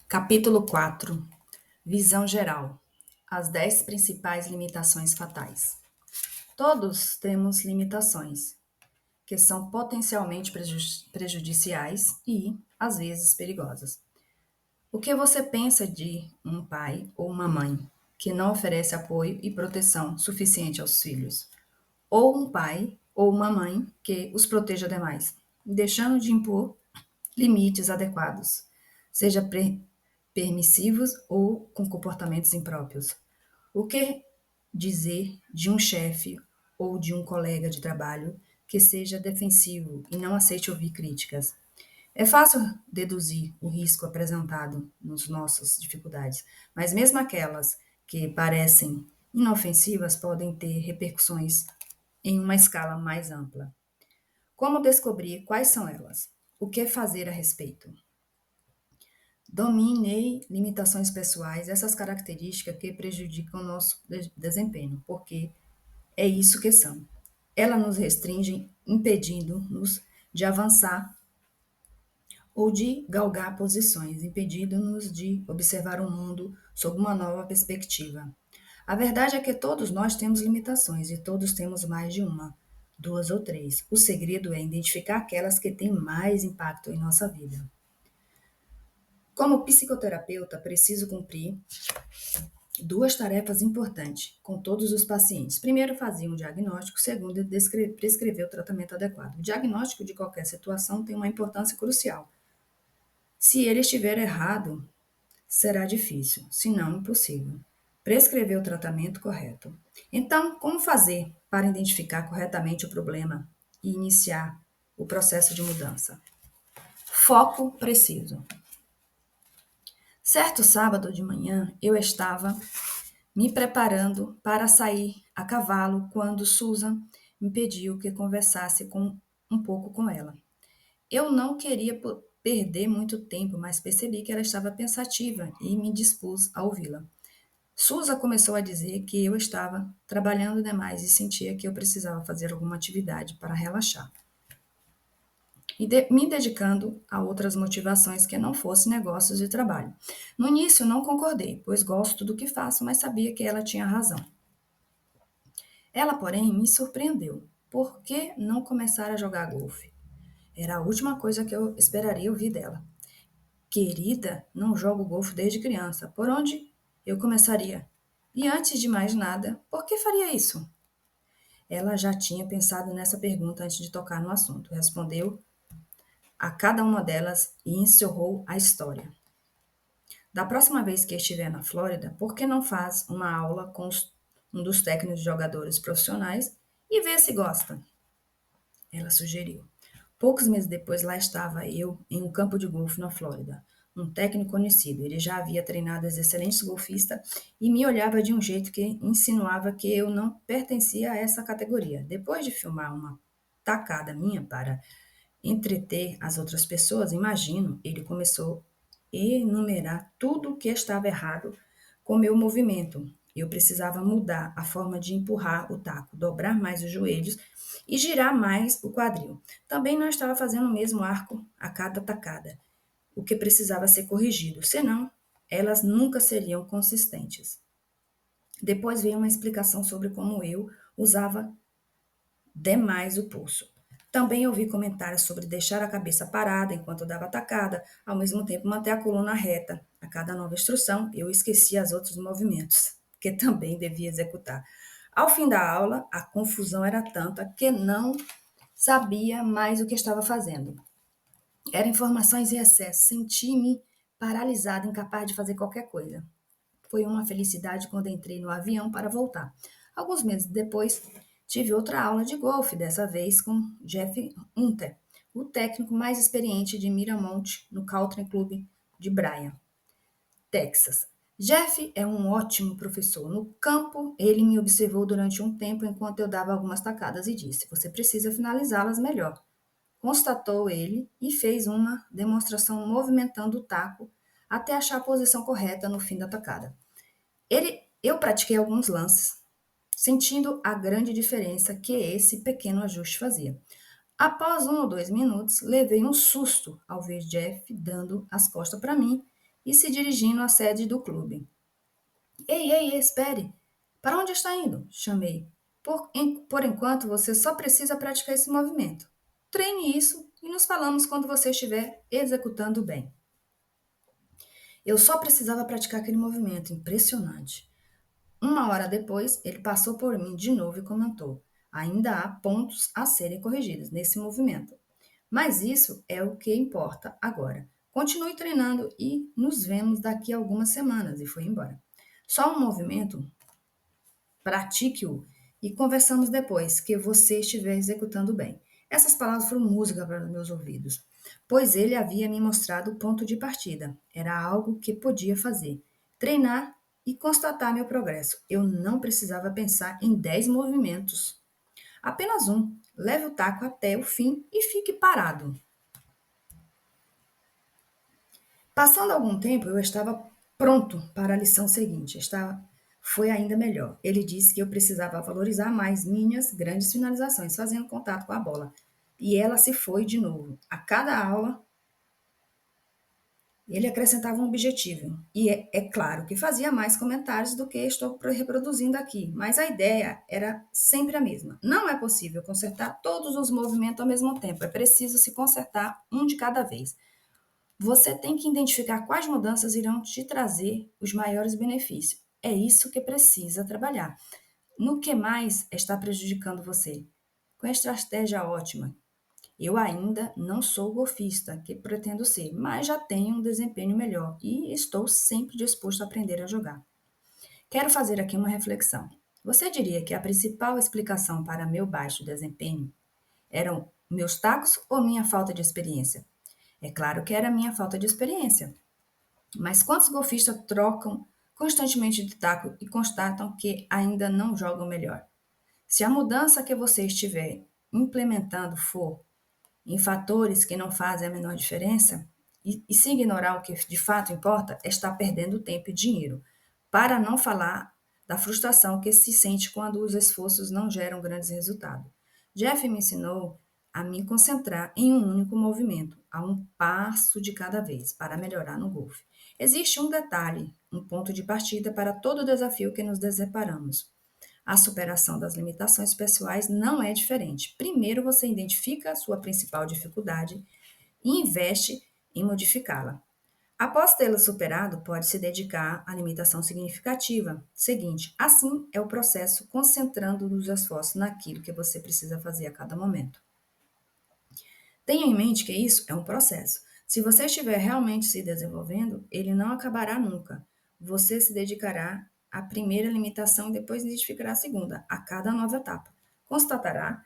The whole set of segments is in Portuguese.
Capítulo 4. Visão geral. As 10 principais limitações fatais. Todos temos limitações, que são potencialmente prejudiciais e, às vezes, perigosas. O que você pensa de um pai ou uma mãe que não oferece apoio e proteção suficiente aos filhos? Ou um pai ou uma mãe que os proteja demais, deixando de impor limites adequados, seja permissivos ou com comportamentos impróprios. O que dizer de um chefe ou de um colega de trabalho que seja defensivo e não aceite ouvir críticas? É fácil deduzir o risco apresentado nos nossas dificuldades, mas mesmo aquelas que parecem inofensivas podem ter repercussões em uma escala mais ampla. Como descobrir quais são elas? O que fazer a respeito? Dominei limitações pessoais, essas características que prejudicam o nosso desempenho, porque é isso que são. Elas nos restringem, impedindo-nos de avançar ou de galgar posições, impedindo-nos de observar o mundo sob uma nova perspectiva. A verdade é que todos nós temos limitações e todos temos mais de uma, duas ou três. O segredo é identificar aquelas que têm mais impacto em nossa vida. Como psicoterapeuta, preciso cumprir duas tarefas importantes com todos os pacientes. Primeiro, fazer um diagnóstico. Segundo, prescrever o tratamento adequado. O diagnóstico de qualquer situação tem uma importância crucial. Se ele estiver errado, será difícil, se não impossível, prescrever o tratamento correto. Então, como fazer para identificar corretamente o problema e iniciar o processo de mudança? Foco preciso. Certo sábado de manhã, eu estava me preparando para sair a cavalo quando Susan me pediu que conversasse um pouco com ela. Eu não queria perder muito tempo, mas percebi que ela estava pensativa e me dispus a ouvi-la. Susan começou a dizer que eu estava trabalhando demais e sentia que eu precisava fazer alguma atividade para relaxar. E me dedicando a outras motivações que não fossem negócios de trabalho. No início não concordei, pois gosto do que faço, mas sabia que ela tinha razão. Ela, porém, me surpreendeu. Por que não começar a jogar golfe? Era a última coisa que eu esperaria ouvir dela. Querida, não jogo golfe desde criança. Por onde eu começaria? E antes de mais nada, por que faria isso? Ela já tinha pensado nessa pergunta antes de tocar no assunto. Respondeu a cada uma delas e encerrou a história. Da próxima vez que estiver na Flórida, por que não faz uma aula com um dos técnicos de jogadores profissionais e vê se gosta? Ela sugeriu. Poucos meses depois, lá estava eu em um campo de golfe na Flórida. Um técnico conhecido. Ele já havia treinado as excelentes golfistas e me olhava de um jeito que insinuava que eu não pertencia a essa categoria. Depois de filmar uma tacada minha para entreter as outras pessoas, imagino, ele começou a enumerar tudo o que estava errado com meu movimento. Eu precisava mudar a forma de empurrar o taco, dobrar mais os joelhos e girar mais o quadril. Também não estava fazendo o mesmo arco a cada tacada, o que precisava ser corrigido, senão elas nunca seriam consistentes. Depois veio uma explicação sobre como eu usava demais o pulso. Também ouvi comentários sobre deixar a cabeça parada enquanto eu dava a tacada, ao mesmo tempo manter a coluna reta. A cada nova instrução, eu esquecia os outros movimentos, que também devia executar. Ao fim da aula, a confusão era tanta que não sabia mais o que estava fazendo. Eram informações em excesso, senti-me paralisada, incapaz de fazer qualquer coisa. Foi uma felicidade quando entrei no avião para voltar. Alguns meses depois, tive outra aula de golfe, dessa vez com Jeff Hunter, o técnico mais experiente de Miramont no Country Club de Bryan, Texas. Jeff é um ótimo professor. No campo, ele me observou durante um tempo enquanto eu dava algumas tacadas e disse: Você precisa finalizá-las melhor. Constatou ele e fez uma demonstração movimentando o taco até achar a posição correta no fim da tacada. Eu pratiquei alguns lances, sentindo a grande diferença que esse pequeno ajuste fazia. Após 1 ou 2 minutos, levei um susto ao ver Jeff dando as costas para mim e se dirigindo à sede do clube. Ei, ei, espere! Para onde está indo? Chamei. Por enquanto, você só precisa praticar esse movimento. Treine isso e nos falamos quando você estiver executando bem. Eu só precisava praticar aquele movimento, impressionante. Uma hora depois, ele passou por mim de novo e comentou: ainda há pontos a serem corrigidos nesse movimento. Mas isso é o que importa agora. Continue treinando e nos vemos daqui a algumas semanas. E foi embora. Só um movimento, pratique-o e conversamos depois que você estiver executando bem. Essas palavras foram música para os meus ouvidos, pois ele havia me mostrado o ponto de partida. Era algo que podia fazer. Treinar e constatar meu progresso. Eu não precisava pensar em 10 movimentos. Apenas um. Leve o taco até o fim e fique parado. Passando algum tempo, eu estava pronto para a lição seguinte. Foi ainda melhor. Ele disse que eu precisava valorizar mais minhas grandes finalizações, fazendo contato com a bola. E ela se foi de novo. A cada aula, ele acrescentava um objetivo. E é claro que fazia mais comentários do que estou reproduzindo aqui, mas a ideia era sempre a mesma. Não é possível consertar todos os movimentos ao mesmo tempo. É preciso se consertar um de cada vez. Você tem que identificar quais mudanças irão te trazer os maiores benefícios. É isso que precisa trabalhar. No que mais está prejudicando você? Com a estratégia ótima. Eu ainda não sou o golfista que pretendo ser, mas já tenho um desempenho melhor e estou sempre disposto a aprender a jogar. Quero fazer aqui uma reflexão. Você diria que a principal explicação para meu baixo desempenho eram meus tacos ou minha falta de experiência? É claro que era minha falta de experiência. Mas quantos golfistas trocam constantemente de taco e constatam que ainda não jogam melhor? Se a mudança que você estiver implementando for em fatores que não fazem a menor diferença, e se ignorar o que de fato importa, está perdendo tempo e dinheiro. Para não falar da frustração que se sente quando os esforços não geram grandes resultados. Jeff me ensinou a me concentrar em um único movimento, a um passo de cada vez, para melhorar no golfe. Existe um detalhe, um ponto de partida para todo desafio que nos deparamos. A superação das limitações pessoais não é diferente. Primeiro você identifica a sua principal dificuldade e investe em modificá-la. Após tê-la superado, pode se dedicar à limitação significativa seguinte. Assim é o processo, concentrando os esforços naquilo que você precisa fazer a cada momento. Tenha em mente que isso é um processo. Se você estiver realmente se desenvolvendo, ele não acabará nunca. Você se dedicará à primeira limitação e depois identificará a segunda, a cada nova etapa. Constatará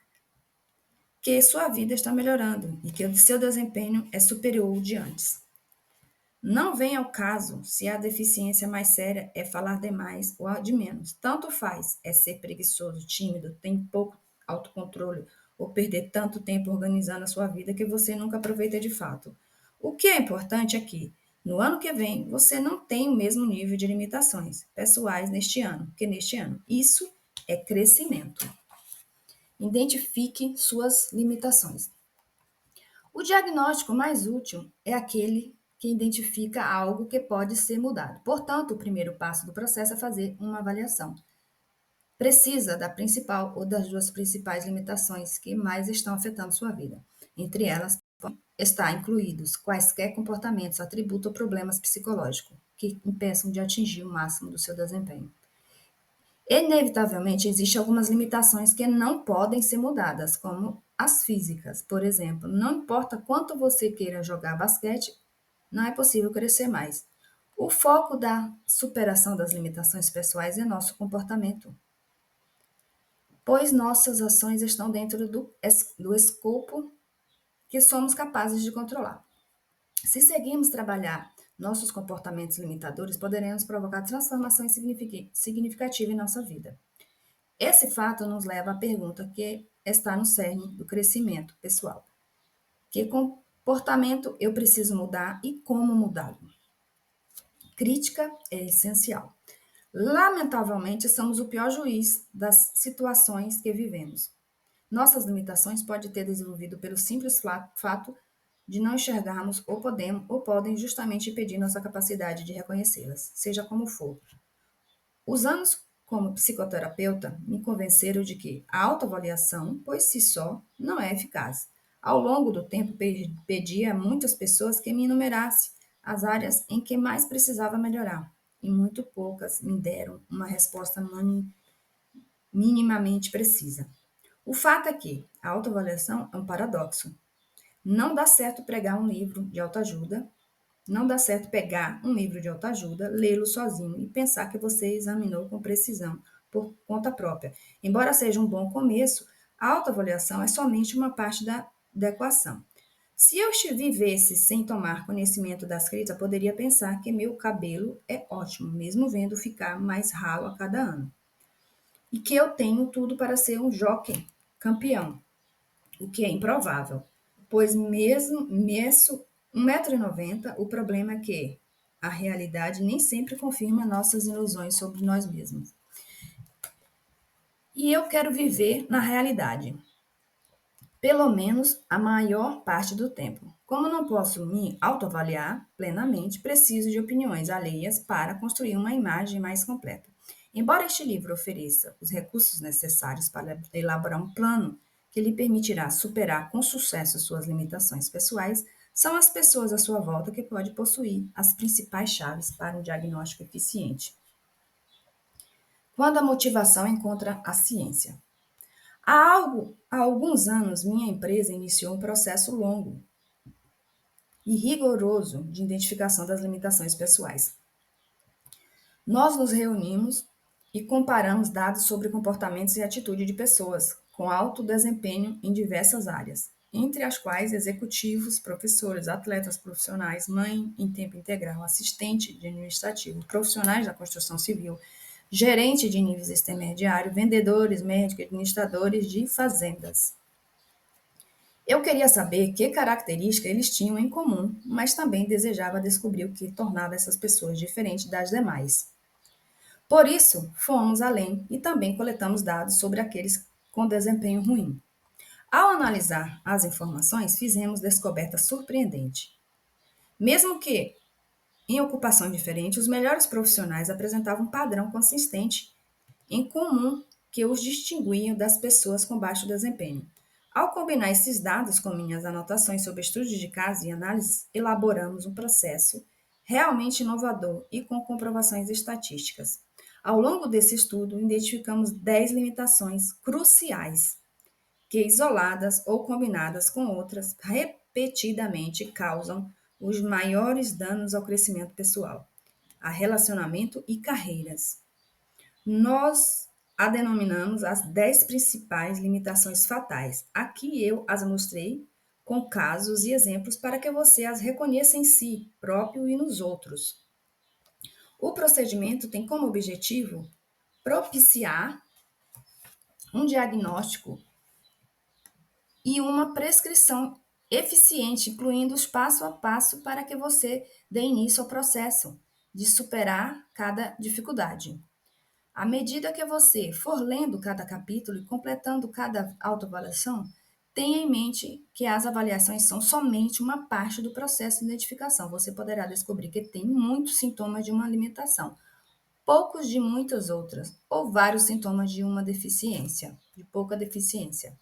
que sua vida está melhorando e que o seu desempenho é superior ao de antes. Não vem ao caso se a deficiência mais séria é falar demais ou de menos. Tanto faz, é ser preguiçoso, tímido, tem pouco autocontrole ou perder tanto tempo organizando a sua vida que você nunca aproveita de fato. O que é importante é que, no ano que vem, você não tem o mesmo nível de limitações pessoais neste ano que neste ano. Isso é crescimento. Identifique suas limitações. O diagnóstico mais útil é aquele que identifica algo que pode ser mudado. Portanto, o primeiro passo do processo é fazer uma avaliação. Precisa da principal ou das duas principais limitações que mais estão afetando sua vida. Entre elas, está incluídos quaisquer comportamentos, atributos ou problemas psicológicos que impeçam de atingir o máximo do seu desempenho. Inevitavelmente, existem algumas limitações que não podem ser mudadas, como as físicas. Por exemplo, não importa quanto você queira jogar basquete, não é possível crescer mais. O foco da superação das limitações pessoais é nosso comportamento, pois nossas ações estão dentro do escopo que somos capazes de controlar. Se seguirmos trabalhar nossos comportamentos limitadores, poderemos provocar transformações significativas em nossa vida. Esse fato nos leva à pergunta que está no cerne do crescimento pessoal. Que comportamento eu preciso mudar e como mudá-lo? Crítica é essencial. Lamentavelmente, somos o pior juiz das situações que vivemos. Nossas limitações podem ter desenvolvido pelo simples fato de não enxergarmos ou podem justamente impedir nossa capacidade de reconhecê-las, seja como for. Os anos como psicoterapeuta me convenceram de que a autoavaliação, por si só, não é eficaz. Ao longo do tempo, pedi a muitas pessoas que me enumerasse as áreas em que mais precisava melhorar, e muito poucas me deram uma resposta minimamente precisa. O fato é que a autoavaliação é um paradoxo. Não dá certo pregar um livro de autoajuda, não dá certo pegar um livro de autoajuda, lê-lo sozinho e pensar que você examinou com precisão por conta própria. Embora seja um bom começo, a autoavaliação é somente uma parte da equação. Se eu vivesse sem tomar conhecimento da escrita, poderia pensar que meu cabelo é ótimo, mesmo vendo ficar mais ralo a cada ano. E que eu tenho tudo para ser um jockey campeão, o que é improvável, pois mesmo meço 1,90 m, o problema é que a realidade nem sempre confirma nossas ilusões sobre nós mesmos. E eu quero viver na realidade, pelo menos a maior parte do tempo. Como não posso me autoavaliar plenamente, preciso de opiniões alheias para construir uma imagem mais completa. Embora este livro ofereça os recursos necessários para elaborar um plano que lhe permitirá superar com sucesso suas limitações pessoais, são as pessoas à sua volta que pode possuir as principais chaves para um diagnóstico eficiente. Quando a motivação encontra a ciência. Há alguns anos, minha empresa iniciou um processo longo e rigoroso de identificação das limitações pessoais. Nós nos reunimos e comparamos dados sobre comportamentos e atitude de pessoas com alto desempenho em diversas áreas, entre as quais executivos, professores, atletas profissionais, mãe em tempo integral, assistente de administrativo, profissionais da construção civil, gerente de níveis intermediários, vendedores, médicos, administradores de fazendas. Eu queria saber que características eles tinham em comum, mas também desejava descobrir o que tornava essas pessoas diferentes das demais. Por isso, fomos além e também coletamos dados sobre aqueles com desempenho ruim. Ao analisar as informações, fizemos descoberta surpreendente. Mesmo que em ocupação diferente, os melhores profissionais apresentavam um padrão consistente em comum que os distinguiam das pessoas com baixo desempenho. Ao combinar esses dados com minhas anotações sobre estudos de caso e análises, elaboramos um processo realmente inovador e com comprovações estatísticas. Ao longo desse estudo, identificamos 10 limitações cruciais que, isoladas ou combinadas com outras, repetidamente causam os maiores danos ao crescimento pessoal, a relacionamento e carreiras. Nós a denominamos as 10 principais limitações fatais. Aqui eu as mostrei com casos e exemplos para que você as reconheça em si próprio e nos outros. O procedimento tem como objetivo propiciar um diagnóstico e uma prescrição eficiente, incluindo os passo a passo para que você dê início ao processo de superar cada dificuldade. À medida que você for lendo cada capítulo e completando cada autoavaliação, tenha em mente que as avaliações são somente uma parte do processo de identificação. Você poderá descobrir que tem muitos sintomas de uma alimentação, poucos de muitas outras, ou vários sintomas de uma deficiência, de pouca deficiência.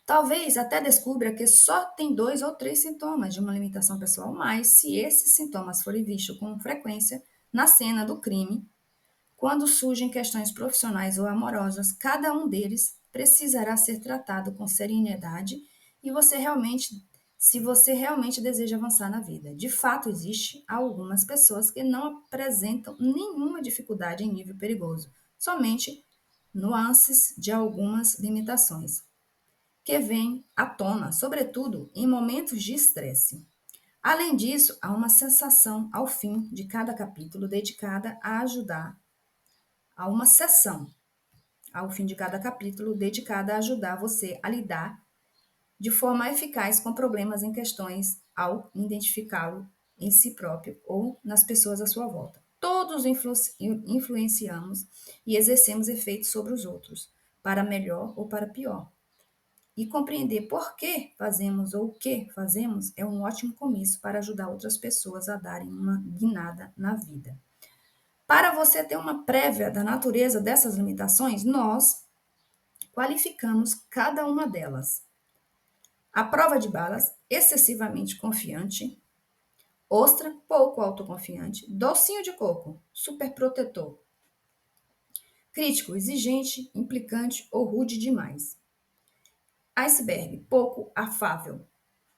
Talvez até descubra que só tem 2 ou 3 sintomas de uma limitação pessoal, mas se esses sintomas forem vistos com frequência na cena do crime, quando surgem questões profissionais ou amorosas, cada um deles precisará ser tratado com seriedade e se você realmente deseja avançar na vida. De fato, existe algumas pessoas que não apresentam nenhuma dificuldade em nível perigoso, somente nuances de algumas limitações, que vêm à tona, sobretudo em momentos de estresse. Além disso, há uma sensação ao fim de cada capítulo dedicada a ajudar. Há uma sessão ao fim de cada capítulo dedicada a ajudar você a lidar de forma eficaz com problemas em questões ao identificá-lo em si próprio ou nas pessoas à sua volta. Todos influenciamos e exercemos efeitos sobre os outros, para melhor ou para pior. E compreender por que fazemos ou o que fazemos é um ótimo começo para ajudar outras pessoas a darem uma guinada na vida. Para você ter uma prévia da natureza dessas limitações, nós qualificamos cada uma delas. A prova de balas, excessivamente confiante. Ostra, pouco autoconfiante. Docinho de coco, superprotetor. Crítico, exigente, implicante ou rude demais. Iceberg, pouco afável.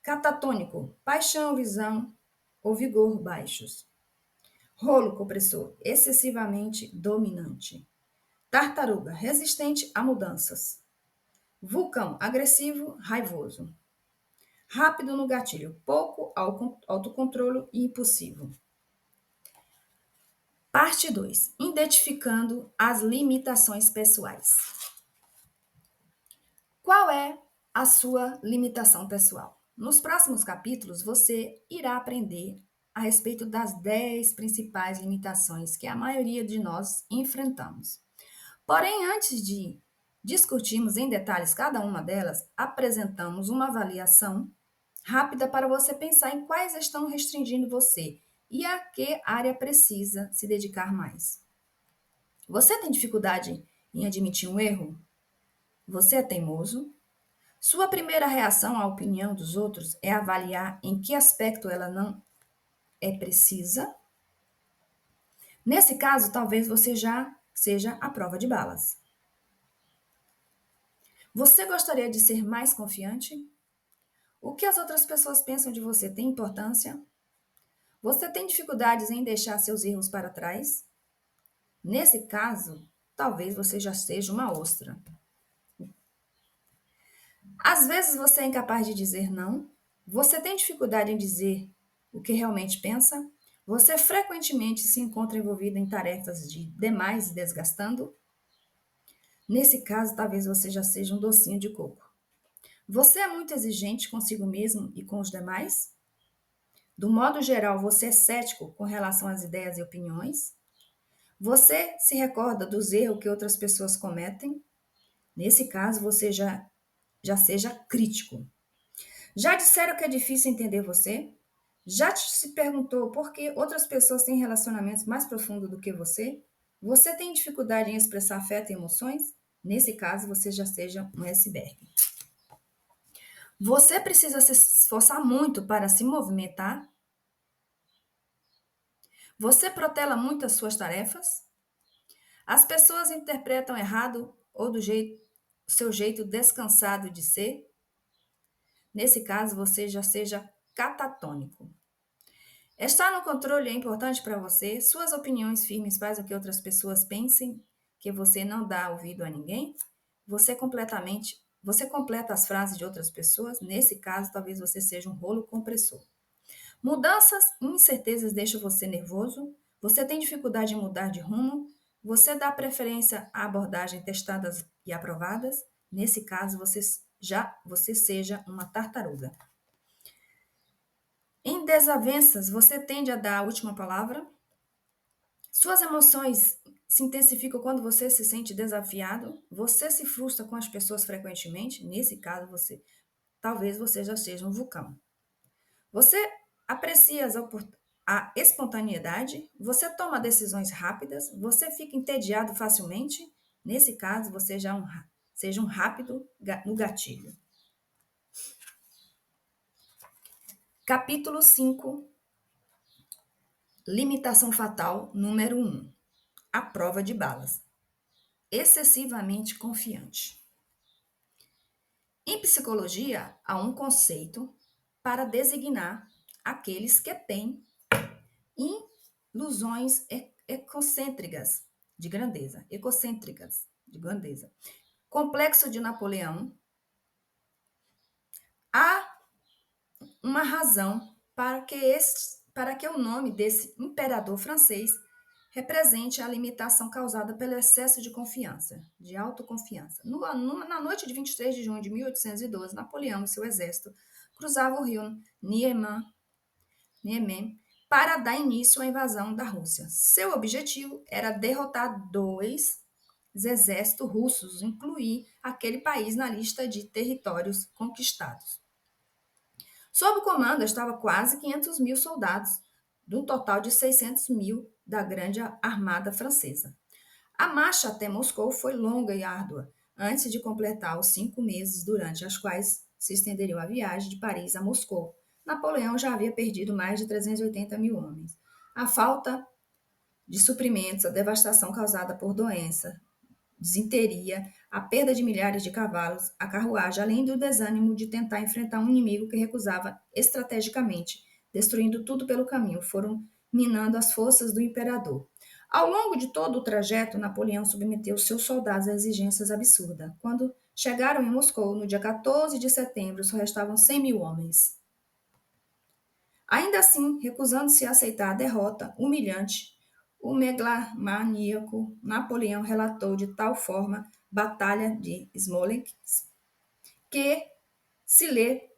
Catatônico, paixão, visão ou vigor baixos. Rolo compressor, excessivamente dominante. Tartaruga, resistente a mudanças. Vulcão, agressivo, raivoso. Rápido no gatilho, pouco autocontrole e impulsivo. Parte 2. Identificando as limitações pessoais. Qual é a sua limitação pessoal? Nos próximos capítulos, você irá aprender a respeito das 10 principais limitações que a maioria de nós enfrentamos. Porém, antes de discutirmos em detalhes cada uma delas, apresentamos uma avaliação rápida para você pensar em quais estão restringindo você e a que área precisa se dedicar mais. Você tem dificuldade em admitir um erro? Você é teimoso? Sua primeira reação à opinião dos outros é avaliar em que aspecto ela não é precisa? Nesse caso, talvez você já seja a prova de balas. Você gostaria de ser mais confiante? O que as outras pessoas pensam de você tem importância? Você tem dificuldades em deixar seus erros para trás? Nesse caso, talvez você já seja uma ostra. Às vezes você é incapaz de dizer não? Você tem dificuldade em dizer o que realmente pensa? Você frequentemente se encontra envolvido em tarefas de demais e desgastando? Nesse caso, talvez você já seja um docinho de coco. Você é muito exigente consigo mesmo e com os demais? Do modo geral, você é cético com relação às ideias e opiniões? Você se recorda dos erros que outras pessoas cometem? Nesse caso, você já seja crítico. Já disseram que é difícil entender você? Já se perguntou por que outras pessoas têm relacionamentos mais profundos do que você? Você tem dificuldade em expressar afeto e emoções? Nesse caso, você já seja um iceberg. Você precisa se esforçar muito para se movimentar? Você protela muito as suas tarefas? As pessoas interpretam errado ou do seu jeito descansado de ser? Nesse caso, você já seja catatônico. Estar no controle é importante para você? Suas opiniões firmes fazem com que outras pessoas pensem que você não dá ouvido a ninguém? Você completa as frases de outras pessoas? Nesse caso, talvez você seja um rolo compressor. Mudanças e incertezas deixam você nervoso? Você tem dificuldade em mudar de rumo? Você dá preferência a abordagens testadas e aprovadas? Nesse caso, você seja uma tartaruga. Em desavenças, você tende a dar a última palavra? Suas emoções se intensificam quando você se sente desafiado? Você se frustra com as pessoas frequentemente? Nesse caso, talvez você já seja um vulcão. Você aprecia a espontaneidade? Você toma decisões rápidas? Você fica entediado facilmente? Nesse caso, você seja um rápido no gatilho. Capítulo 5. Limitação fatal número 1. A prova de balas. Excessivamente confiante. Em psicologia, há um conceito para designar aqueles que têm ilusões egocêntricas de grandeza. Complexo de Napoleão. Há uma razão para que o nome desse imperador francês represente a limitação causada pelo excesso de confiança, de autoconfiança. Na noite de 23 de junho de 1812, Napoleão e seu exército cruzavam o rio Niemen para dar início à invasão da Rússia. Seu objetivo era derrotar dois exércitos russos incluir aquele país na lista de territórios conquistados. Sob o comando estava quase 500 mil soldados, de um total de 600 mil da grande armada francesa. A marcha até Moscou foi longa e árdua, antes de completar os 5 meses durante os quais se estenderiam a viagem de Paris a Moscou. Napoleão já havia perdido mais de 380 mil homens. A falta de suprimentos, a devastação causada por doença, desinteria, a perda de milhares de cavalos, a carruagem, além do desânimo de tentar enfrentar um inimigo que recusava estrategicamente, destruindo tudo pelo caminho, foram minando as forças do imperador. Ao longo de todo o trajeto, Napoleão submeteu seus soldados a exigências absurdas. Quando chegaram em Moscou, no dia 14 de setembro, só restavam 100 mil homens. Ainda assim, recusando-se a aceitar a derrota humilhante, o megalomaníaco Napoleão relatou de tal forma Batalha de Smolensk que se lê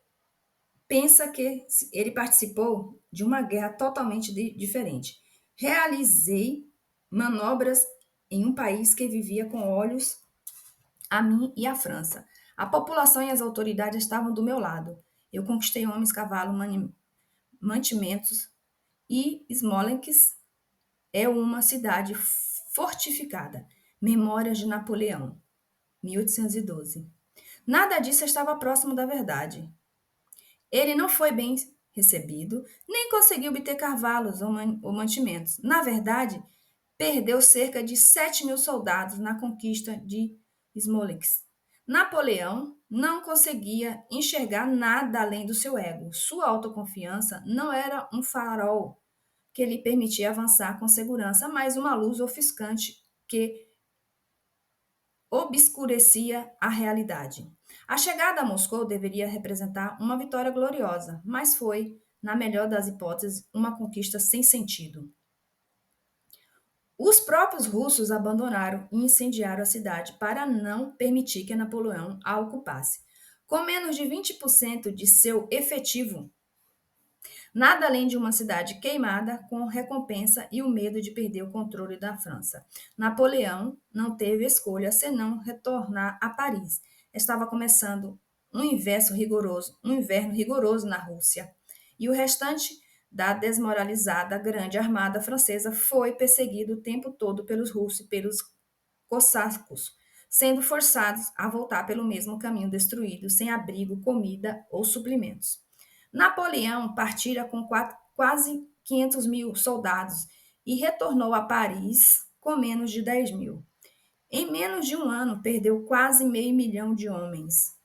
pensa que ele participou de uma guerra totalmente diferente. Realizei manobras em um país que vivia com olhos a mim e a França. A população e as autoridades estavam do meu lado. Eu conquistei homens, cavalos, mantimentos e Smolensk é uma cidade fortificada. Memórias de Napoleão, 1812. Nada disso estava próximo da verdade. Ele não foi bem recebido, nem conseguiu obter cavalos ou mantimentos. Na verdade, perdeu cerca de 7 mil soldados na conquista de Smolensk. Napoleão não conseguia enxergar nada além do seu ego. Sua autoconfiança não era um farol que lhe permitia avançar com segurança, mas uma luz ofuscante que obscurecia a realidade. A chegada a Moscou deveria representar uma vitória gloriosa, mas foi, na melhor das hipóteses, uma conquista sem sentido. Os próprios russos abandonaram e incendiaram a cidade para não permitir que Napoleão a ocupasse. Com menos de 20% de seu efetivo, nada além de uma cidade queimada, com recompensa e o medo de perder o controle da França. Napoleão não teve escolha senão retornar a Paris. Estava começando um inverno rigoroso na Rússia, e o restante da desmoralizada grande armada francesa foi perseguido o tempo todo pelos russos e pelos cossacos, sendo forçados a voltar pelo mesmo caminho destruído, sem abrigo, comida ou suprimentos. Napoleão partira com quase 500 mil soldados e retornou a Paris com menos de 10 mil. Em menos de um ano, perdeu quase meio milhão de homens.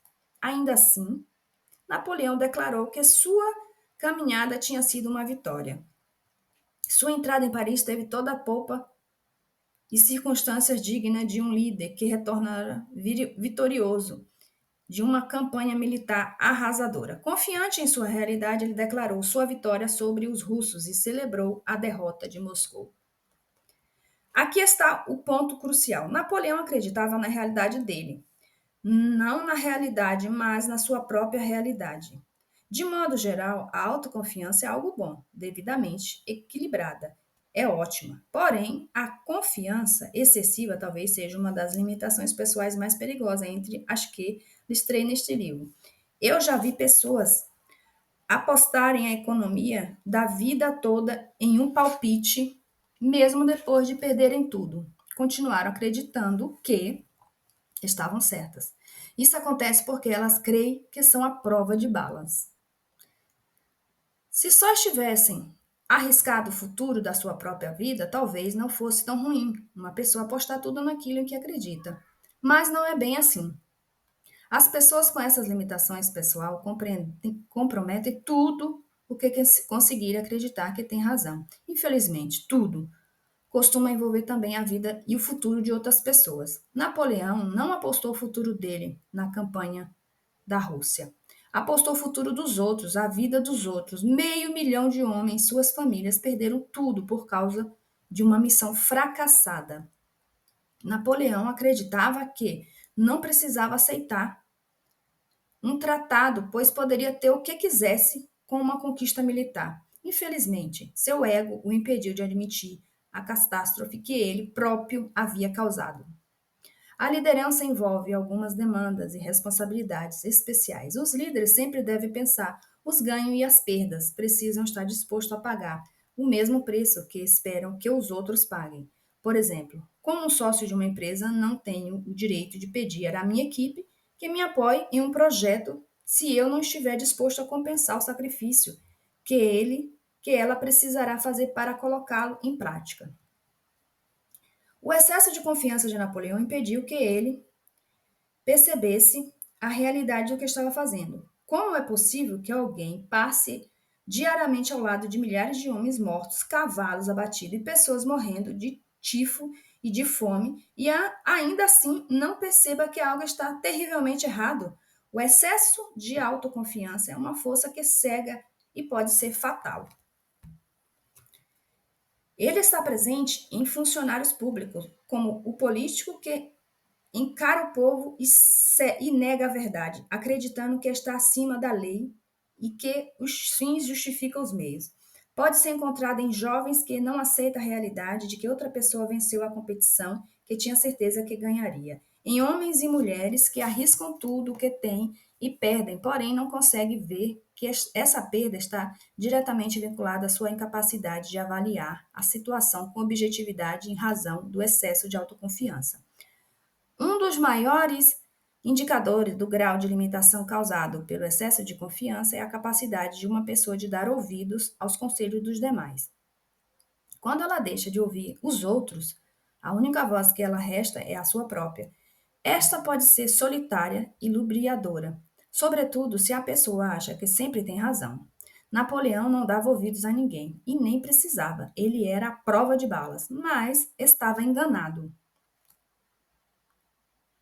Ainda assim, Napoleão declarou que sua caminhada tinha sido uma vitória. Sua entrada em Paris teve toda a pompa e circunstâncias dignas de um líder que retornara vitorioso de uma campanha militar arrasadora. Confiante em sua realidade, ele declarou sua vitória sobre os russos e celebrou a derrota de Moscou. Aqui está o ponto crucial. Napoleão acreditava na realidade dele, não na realidade, mas na sua própria realidade. De modo geral, a autoconfiança é algo bom, devidamente equilibrada. É ótima. Porém, a confiança excessiva talvez seja uma das limitações pessoais mais perigosas entre as que listrei neste livro. Eu já vi pessoas apostarem a economia da vida toda em um palpite, mesmo depois de perderem tudo. Continuaram acreditando que estavam certas. Isso acontece porque elas creem que são a prova de balas. Se só estivessem arriscado o futuro da sua própria vida, talvez não fosse tão ruim uma pessoa apostar tudo naquilo em que acredita. Mas não é bem assim. As pessoas com essas limitações pessoal comprometem tudo o que conseguirem acreditar que tem razão. Infelizmente, tudo costuma envolver também a vida e o futuro de outras pessoas. Napoleão não apostou o futuro dele na campanha da Rússia. Apostou o futuro dos outros, a vida dos outros. Meio milhão de homens, suas famílias perderam tudo por causa de uma missão fracassada. Napoleão acreditava que não precisava aceitar um tratado, pois poderia ter o que quisesse com uma conquista militar. Infelizmente, seu ego o impediu de admitir a catástrofe que ele próprio havia causado. A liderança envolve algumas demandas e responsabilidades especiais. Os líderes sempre devem pensar os ganhos e as perdas, precisam estar dispostos a pagar o mesmo preço que esperam que os outros paguem. Por exemplo, como um sócio de uma empresa, não tenho o direito de pedir à minha equipe que me apoie em um projeto se eu não estiver disposto a compensar o sacrifício que ela precisará fazer para colocá-lo em prática. O excesso de confiança de Napoleão impediu que ele percebesse a realidade do que estava fazendo. Como é possível que alguém passe diariamente ao lado de milhares de homens mortos, cavalos abatidos e pessoas morrendo de tifo e de fome e ainda assim não perceba que algo está terrivelmente errado? O excesso de autoconfiança é uma força que cega e pode ser fatal. Ele está presente em funcionários públicos, como o político que encara o povo e nega a verdade, acreditando que está acima da lei e que os fins justificam os meios. Pode ser encontrado em jovens que não aceitam a realidade de que outra pessoa venceu a competição que tinha certeza que ganharia. Em homens e mulheres que arriscam tudo o que têm e perdem, porém não conseguem ver que essa perda está diretamente vinculada à sua incapacidade de avaliar a situação com objetividade em razão do excesso de autoconfiança. Um dos maiores indicadores do grau de limitação causado pelo excesso de confiança é a capacidade de uma pessoa de dar ouvidos aos conselhos dos demais. Quando ela deixa de ouvir os outros, a única voz que ela resta é a sua própria. Esta pode ser solitária e lubriadora, sobretudo se a pessoa acha que sempre tem razão. Napoleão não dava ouvidos a ninguém e nem precisava, ele era a prova de balas, mas estava enganado.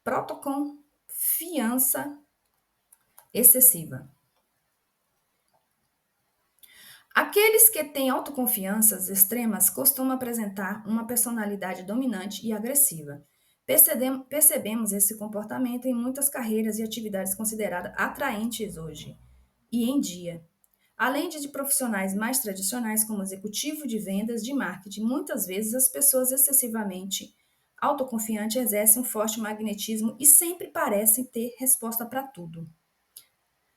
Protoconfiança excessiva. Aqueles que têm autoconfianças extremas costumam apresentar uma personalidade dominante e agressiva. Percebemos esse comportamento em muitas carreiras e atividades consideradas atraentes hoje e em dia. Além de profissionais mais tradicionais, como executivo de vendas, de marketing, muitas vezes as pessoas excessivamente autoconfiantes exercem um forte magnetismo e sempre parecem ter resposta para tudo.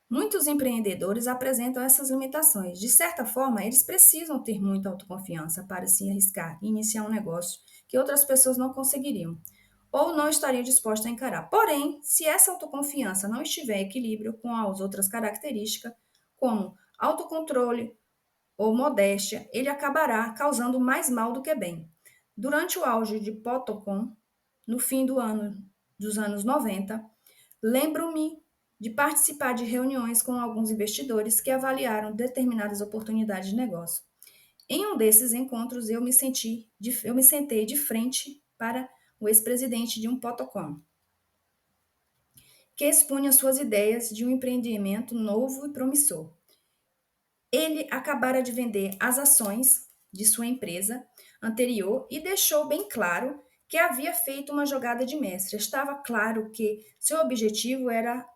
Muitos empreendedores apresentam essas limitações. De certa forma, eles precisam ter muita autoconfiança para se arriscar e iniciar um negócio que outras pessoas não conseguiriam ou não estariam dispostas a encarar. Porém, se essa autoconfiança não estiver em equilíbrio com as outras características, como autocontrole ou modéstia, ele acabará causando mais mal do que bem. Durante o auge de Potocom, no fim dos anos 90, lembro-me de participar de reuniões com alguns investidores que avaliaram determinadas oportunidades de negócio. Em um desses encontros, eu me sentei de frente para o ex-presidente de um Potocom, que expunha suas ideias de um empreendimento novo e promissor. Ele acabara de vender as ações de sua empresa anterior e deixou bem claro que havia feito uma jogada de mestre. Estava claro que seu objetivo era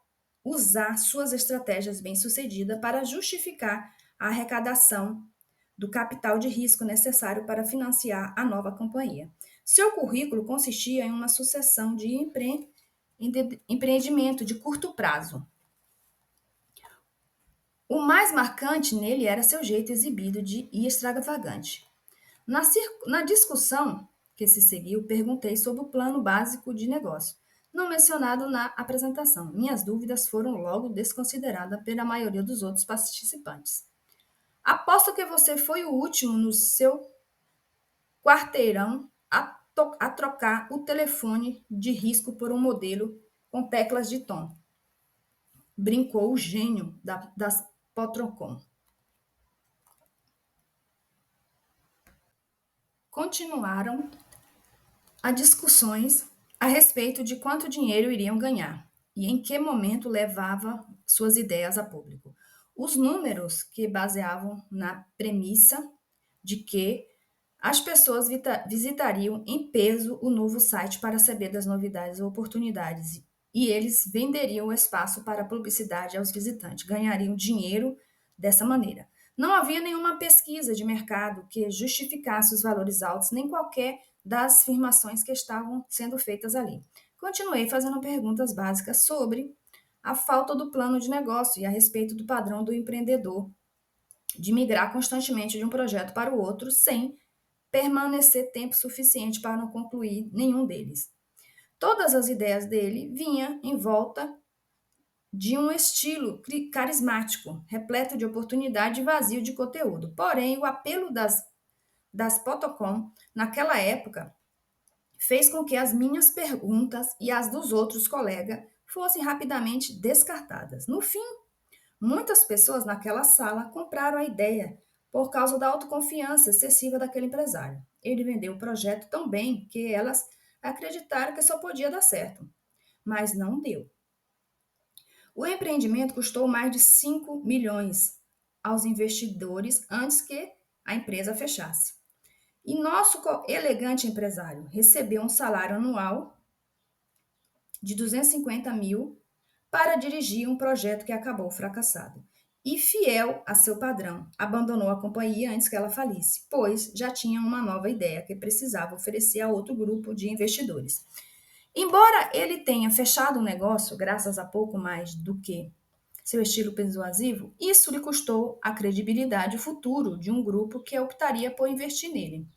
usar suas estratégias bem-sucedidas para justificar a arrecadação do capital de risco necessário para financiar a nova companhia. Seu currículo consistia em uma sucessão de empreendimento de curto prazo. O mais marcante nele era seu jeito exibido e extravagante. Na discussão que se seguiu, perguntei sobre o plano básico de negócio, não mencionado na apresentação. Minhas dúvidas foram logo desconsideradas pela maioria dos outros participantes. Aposto que você foi o último no seu quarteirão a trocar o telefone de risco por um modelo com teclas de tom. Brincou o gênio das Potrocom. Continuaram as discussões a respeito de quanto dinheiro iriam ganhar e em que momento levava suas ideias a público. Os números que baseavam na premissa de que as pessoas visitariam em peso o novo site para saber das novidades ou oportunidades e eles venderiam o espaço para publicidade aos visitantes, ganhariam dinheiro dessa maneira. Não havia nenhuma pesquisa de mercado que justificasse os valores altos, nem qualquer das afirmações que estavam sendo feitas ali. Continuei fazendo perguntas básicas sobre a falta do plano de negócio e a respeito do padrão do empreendedor de migrar constantemente de um projeto para o outro sem permanecer tempo suficiente para não concluir nenhum deles. Todas as ideias dele vinham em volta de um estilo carismático, repleto de oportunidade e vazio de conteúdo. Porém, o apelo das Potocom, naquela época, fez com que as minhas perguntas e as dos outros colegas fossem rapidamente descartadas. No fim, muitas pessoas naquela sala compraram a ideia por causa da autoconfiança excessiva daquele empresário. Ele vendeu o projeto tão bem que elas acreditaram que só podia dar certo, mas não deu. O empreendimento custou mais de 5 milhões aos investidores antes que a empresa fechasse. E nosso elegante empresário recebeu um salário anual de 250 mil para dirigir um projeto que acabou fracassado. E fiel a seu padrão, abandonou a companhia antes que ela falisse, pois já tinha uma nova ideia que precisava oferecer a outro grupo de investidores. Embora ele tenha fechado o negócio graças a pouco mais do que seu estilo persuasivo, isso lhe custou a credibilidade e o futuro de um grupo que optaria por investir nele.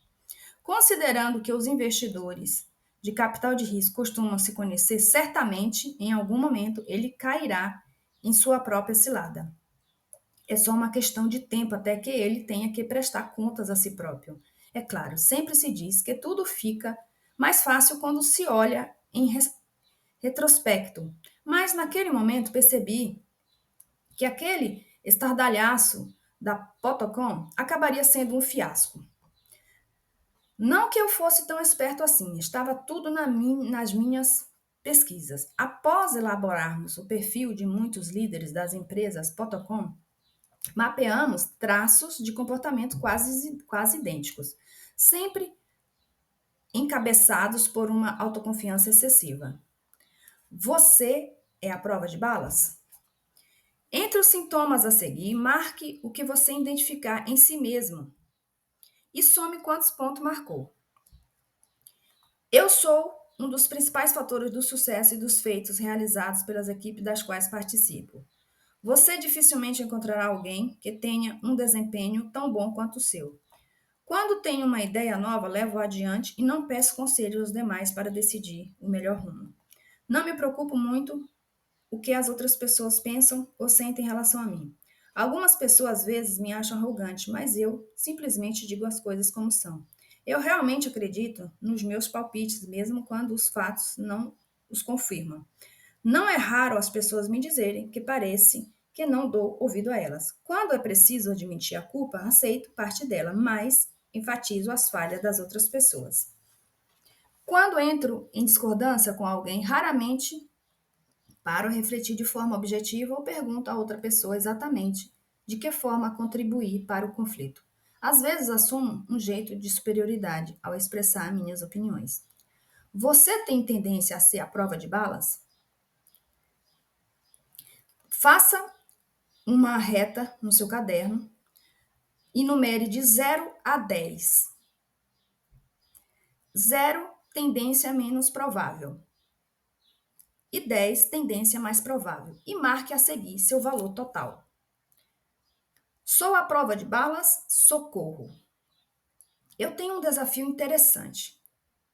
Considerando que os investidores de capital de risco costumam se conhecer, certamente, em algum momento, ele cairá em sua própria cilada. É só uma questão de tempo até que ele tenha que prestar contas a si próprio. É claro, sempre se diz que tudo fica mais fácil quando se olha em retrospecto. Mas naquele momento percebi que aquele estardalhaço da Potocom acabaria sendo um fiasco. Não que eu fosse tão esperto assim, estava tudo nas minhas pesquisas. Após elaborarmos o perfil de muitos líderes das empresas Potocom, mapeamos traços de comportamento quase idênticos, sempre encabeçados por uma autoconfiança excessiva. Você é a prova de balas? Entre os sintomas a seguir, marque o que você identificar em si mesmo e some quantos pontos marcou. Eu sou um dos principais fatores do sucesso e dos feitos realizados pelas equipes das quais participo. Você dificilmente encontrará alguém que tenha um desempenho tão bom quanto o seu. Quando tenho uma ideia nova, levo-a adiante e não peço conselho aos demais para decidir o melhor rumo. Não me preocupo muito o que as outras pessoas pensam ou sentem em relação a mim. Algumas pessoas às vezes me acham arrogante, mas eu simplesmente digo as coisas como são. Eu realmente acredito nos meus palpites, mesmo quando os fatos não os confirmam. Não é raro as pessoas me dizerem que parece que não dou ouvido a elas. Quando é preciso admitir a culpa, aceito parte dela, mas enfatizo as falhas das outras pessoas. Quando entro em discordância com alguém, raramente paro a refletir de forma objetiva ou pergunto a outra pessoa exatamente de que forma contribuir para o conflito. Às vezes assumo um jeito de superioridade ao expressar minhas opiniões. Você tem tendência a ser a prova de balas? Faça uma reta no seu caderno e numere de 0 a 10. 0, tendência menos provável. E 10, tendência mais provável. E marque a seguir seu valor total. Sou a prova de balas? Socorro. Eu tenho um desafio interessante.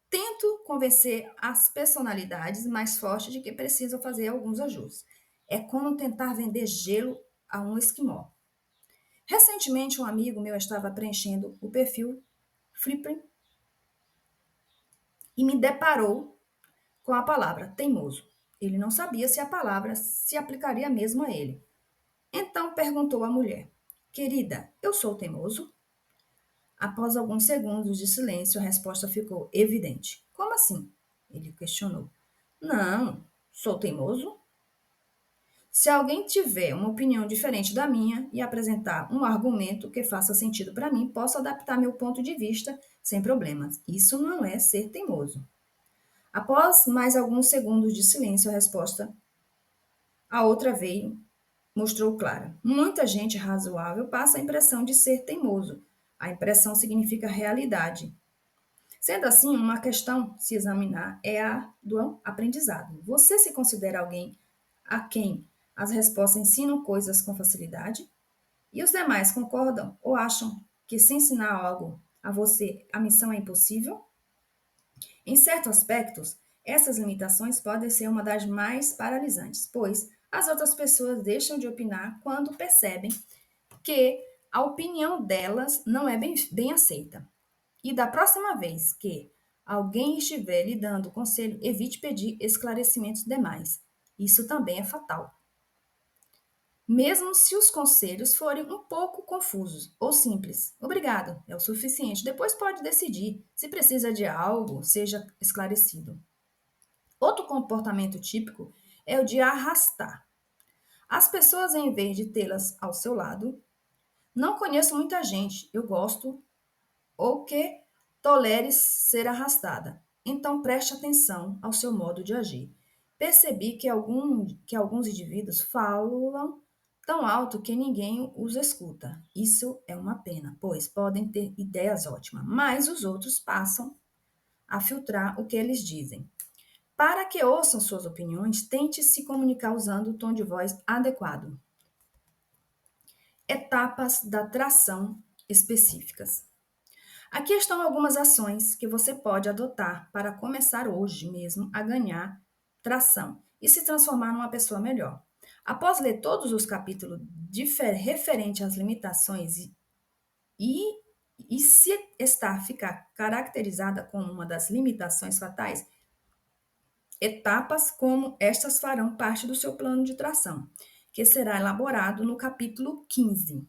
Tento convencer as personalidades mais fortes de que precisam fazer alguns ajustes. É como tentar vender gelo a um esquimó. Recentemente, um amigo meu estava preenchendo o perfil Flipper e me deparou com a palavra teimoso. Ele não sabia se a palavra se aplicaria mesmo a ele. Então perguntou à mulher: Querida, eu sou teimoso? Após alguns segundos de silêncio, a resposta ficou evidente. Como assim? Ele questionou. Não, sou teimoso? Se alguém tiver uma opinião diferente da minha e apresentar um argumento que faça sentido para mim, posso adaptar meu ponto de vista sem problemas. Isso não é ser teimoso. Após mais alguns segundos de silêncio, a resposta, a outra veio, mostrou clara. Muita gente razoável passa a impressão de ser teimoso. A impressão significa realidade. Sendo assim, uma questão se examinar é a do aprendizado. Você se considera alguém a quem as respostas ensinam coisas com facilidade? E os demais concordam ou acham que se ensinar algo a você, a missão é impossível? Em certos aspectos, essas limitações podem ser uma das mais paralisantes, pois as outras pessoas deixam de opinar quando percebem que a opinião delas não é bem aceita. E da próxima vez que alguém estiver lhe dando conselho, evite pedir esclarecimentos demais. Isso também é fatal. Mesmo se os conselhos forem um pouco confusos ou simples. Obrigado, é o suficiente. Depois pode decidir. Se precisa de algo, seja esclarecido. Outro comportamento típico é o de arrastar. As pessoas, em vez de tê-las ao seu lado, não conheço muita gente, eu gosto ou que tolere ser arrastada. Então preste atenção ao seu modo de agir. Percebi que alguns indivíduos falam tão alto que ninguém os escuta. Isso é uma pena, pois podem ter ideias ótimas, mas os outros passam a filtrar o que eles dizem. Para que ouçam suas opiniões, tente se comunicar usando o tom de voz adequado. Etapas da tração específicas. Aqui estão algumas ações que você pode adotar para começar hoje mesmo a ganhar tração e se transformar numa pessoa melhor. Após ler todos os capítulos referentes às limitações e, e se ficar caracterizada como uma das limitações fatais, etapas como estas farão parte do seu plano de tração, que será elaborado no capítulo 15.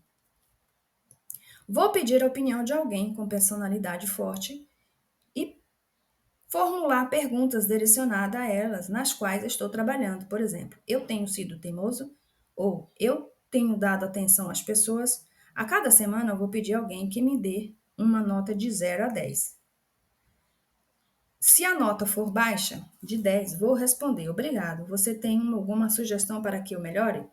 Vou pedir a opinião de alguém com personalidade forte e formular perguntas direcionadas a elas, nas quais estou trabalhando. Por exemplo, eu tenho sido teimoso? Ou eu tenho dado atenção às pessoas? A cada semana eu vou pedir a alguém que me dê uma nota de 0 a 10. Se a nota for baixa, de 10, vou responder: obrigado. Você tem alguma sugestão para que eu melhore?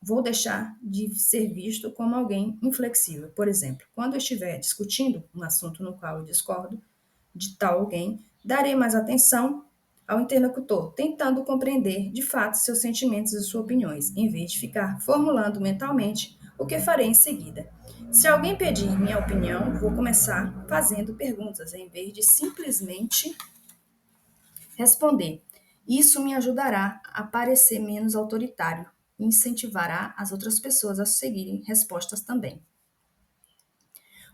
Vou deixar de ser visto como alguém inflexível. Por exemplo, quando eu estiver discutindo um assunto no qual eu discordo de tal alguém, darei mais atenção ao interlocutor, tentando compreender de fato seus sentimentos e suas opiniões, em vez de ficar formulando mentalmente o que farei em seguida. Se alguém pedir minha opinião, vou começar fazendo perguntas, em vez de simplesmente responder. Isso me ajudará a parecer menos autoritário e incentivará as outras pessoas a seguirem respostas também.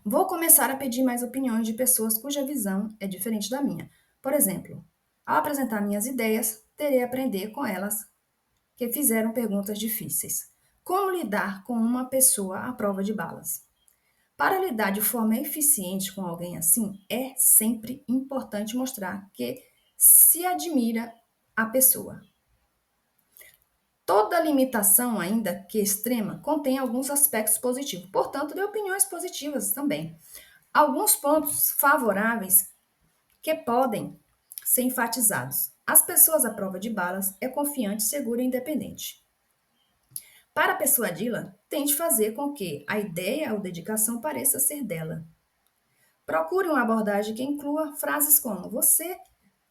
Vou começar a pedir mais opiniões de pessoas cuja visão é diferente da minha. Por exemplo, ao apresentar minhas ideias, terei a aprender com elas que fizeram perguntas difíceis. Como lidar com uma pessoa à prova de balas? Para lidar de forma eficiente com alguém assim, é sempre importante mostrar que se admira a pessoa. Toda limitação, ainda que extrema, contém alguns aspectos positivos, portanto, dê opiniões positivas também. Alguns pontos favoráveis que podem ser enfatizados. As pessoas à prova de balas é confiante, segura e independente. Para persuadi-la, tente fazer com que a ideia ou dedicação pareça ser dela. Procure uma abordagem que inclua frases como: você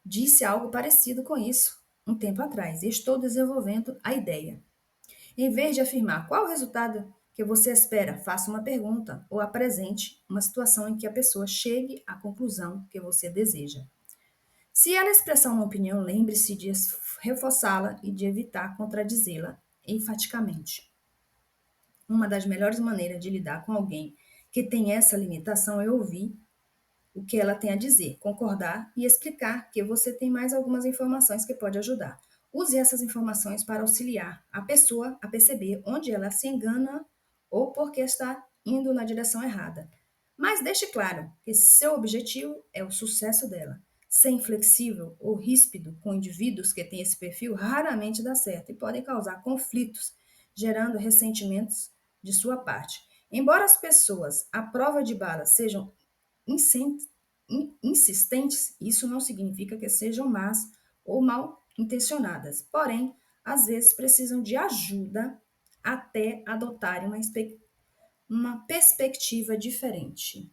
disse algo parecido com isso um tempo atrás e estou desenvolvendo a ideia. Em vez de afirmar qual o resultado que você espera, faça uma pergunta ou apresente uma situação em que a pessoa chegue à conclusão que você deseja. Se ela expressar uma opinião, lembre-se de reforçá-la e de evitar contradizê-la enfaticamente. Uma das melhores maneiras de lidar com alguém que tem essa limitação é ouvir o que ela tem a dizer, concordar e explicar que você tem mais algumas informações que pode ajudar. Use essas informações para auxiliar a pessoa a perceber onde ela se engana ou porque está indo na direção errada. Mas deixe claro que seu objetivo é o sucesso dela. Ser inflexível ou ríspido com indivíduos que têm esse perfil raramente dá certo e podem causar conflitos, gerando ressentimentos de sua parte. Embora as pessoas à prova de bala sejam insistentes, isso não significa que sejam más ou mal intencionadas. Porém, às vezes precisam de ajuda até adotarem uma perspectiva diferente.